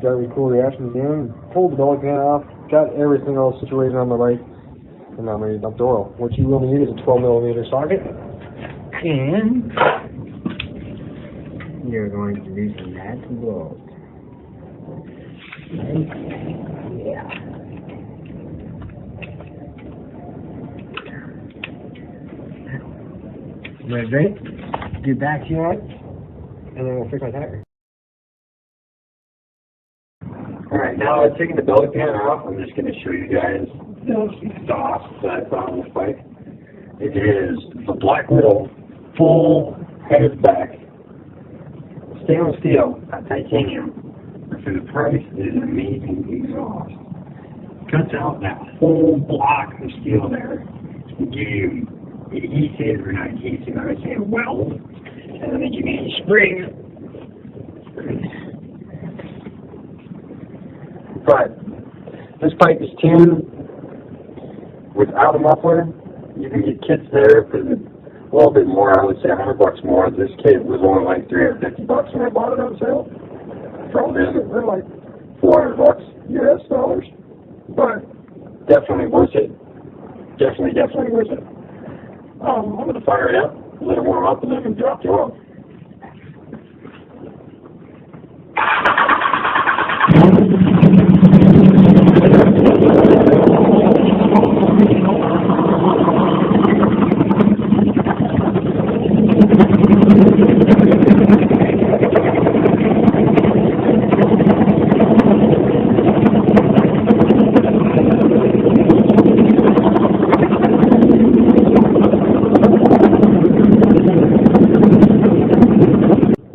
got a really cool reaction in, pulled the belly pan off, got everything all situated on the right, and now I'm ready to dump the oil. What you will need is a 12mm socket. And you're going to do some mad blow. Yeah. Ready, great? Get back to you on it, and then we'll fix my tire. Alright, now I've taken the belly pan off. I'm just going to show you guys some sauce that I found on this bike. It is the Black Widow full headed back stainless steel, titanium. For the price, it is an amazing exhaust. Cuts out that whole block of steel there and give you adhesive, or not adhesive, I would say a weld, and then they give you a spring. But this bike is tuned without a muffler. You can get kits there for a little bit more. I would say $100 more. This kit was only like $350 when I bought it on sale. Probably isn't. They're like $400 US dollars. But definitely worth it. Definitely worth it. I'm going to fire it up, let it warm up, and then I'm going to drop the oil.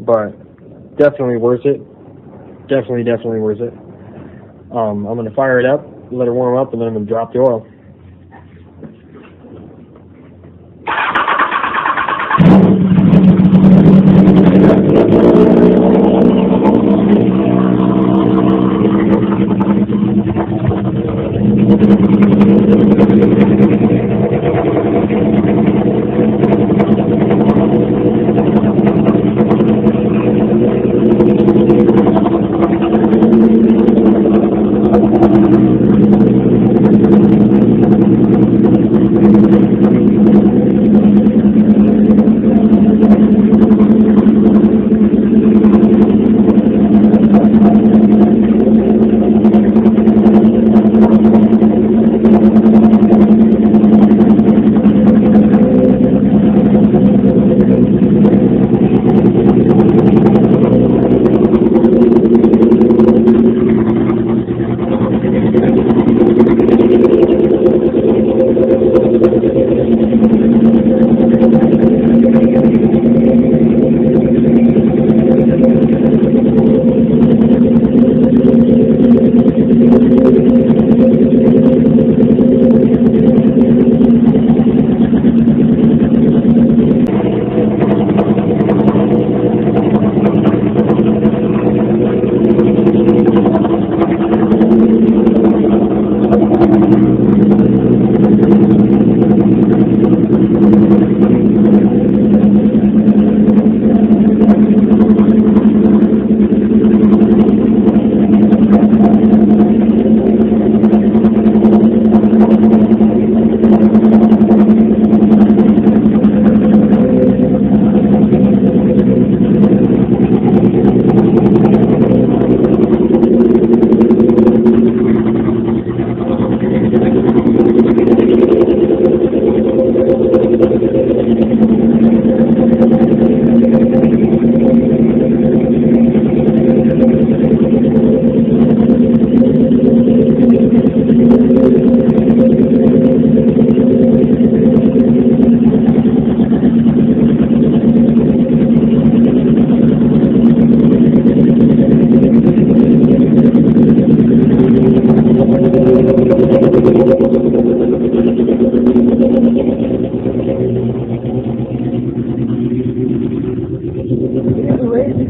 But definitely worth it. Definitely worth it. I'm going to fire it up, let it warm up, and then I'm going to drop the oil.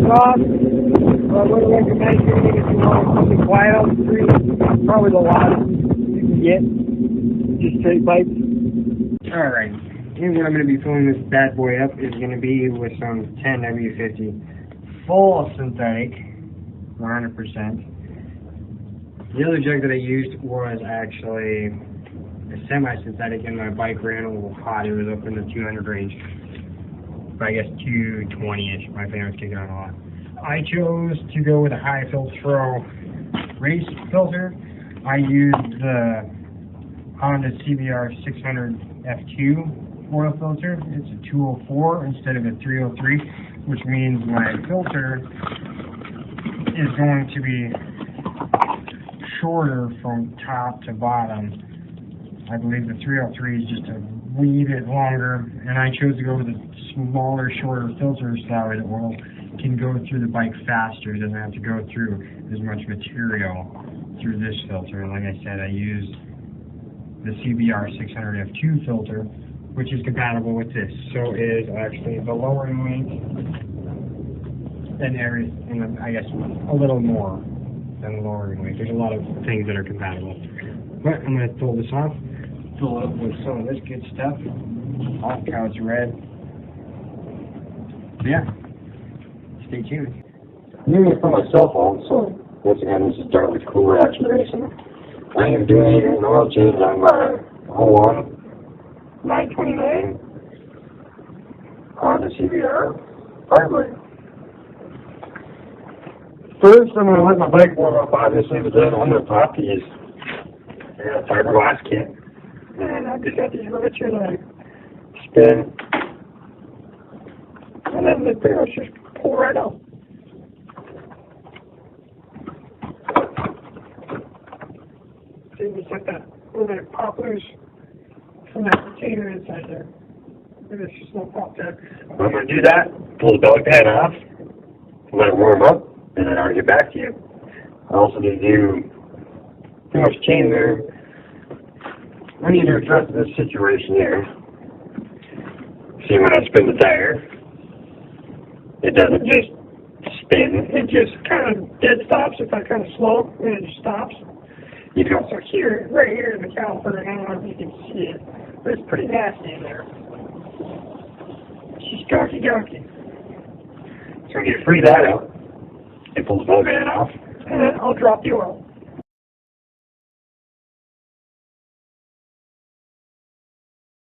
off. I would recommend getting it if you want something quiet on the street. Probably the loudest you can get. Just straight pipes. Alright, here's what I'm going to be filling this bad boy up is going to be with some 10W50. Full synthetic, 100%. The other jug that I used was actually a semi-synthetic, and my bike ran a little hot. It was up in the 200 range. But I guess 220-ish. My fan was kicking on a lot. I chose to go with a high filtro race filter. I used the Honda CBR 600 F2 oil filter. It's a 204 instead of a 303, which means my filter is going to be shorter from top to bottom. I believe the 303 is just a wee bit longer, and I chose to go with a smaller, shorter filter so that way the oil can go through the bike faster. It doesn't have to go through as much material through this filter. And like I said, I used the CBR 600 F2 filter, which is compatible with this. So it is actually the lowering weight and I guess a little more than the lowering weight. There's a lot of things that are compatible. But I'm going to pull this off, fill it up with some of this good stuff. Off how it's red. Yeah. Stay tuned. I'm doing it from my cell phone, so once again, this is Dartmouth Cool Reaction Racing. I am doing an oil change on my 01 929 Honda CBR Fireblade. First, I'm going to let my bike warm up, obviously, but then I'm going to pop these fiberglass kit. And I just got these rivets here that I spin, and then they pretty much just pull right out. See, just like that little bit of pop loose from that container inside there. And it's just no pop there. I'm going to do that, pull the belly pad off, let it warm up, and then I'll get back to you. I also need to do pretty much chain there. I need to address this situation here. See, when I spin the tire, it doesn't just spin, it just kind of dead stops. If I kind of slow, and it just stops. You can also hear it right here in the caliper. I don't know if you can see it, but it's pretty nasty in there. It's just gunky. So I get to free that out and pull the belly band off, and then I'll drop the oil.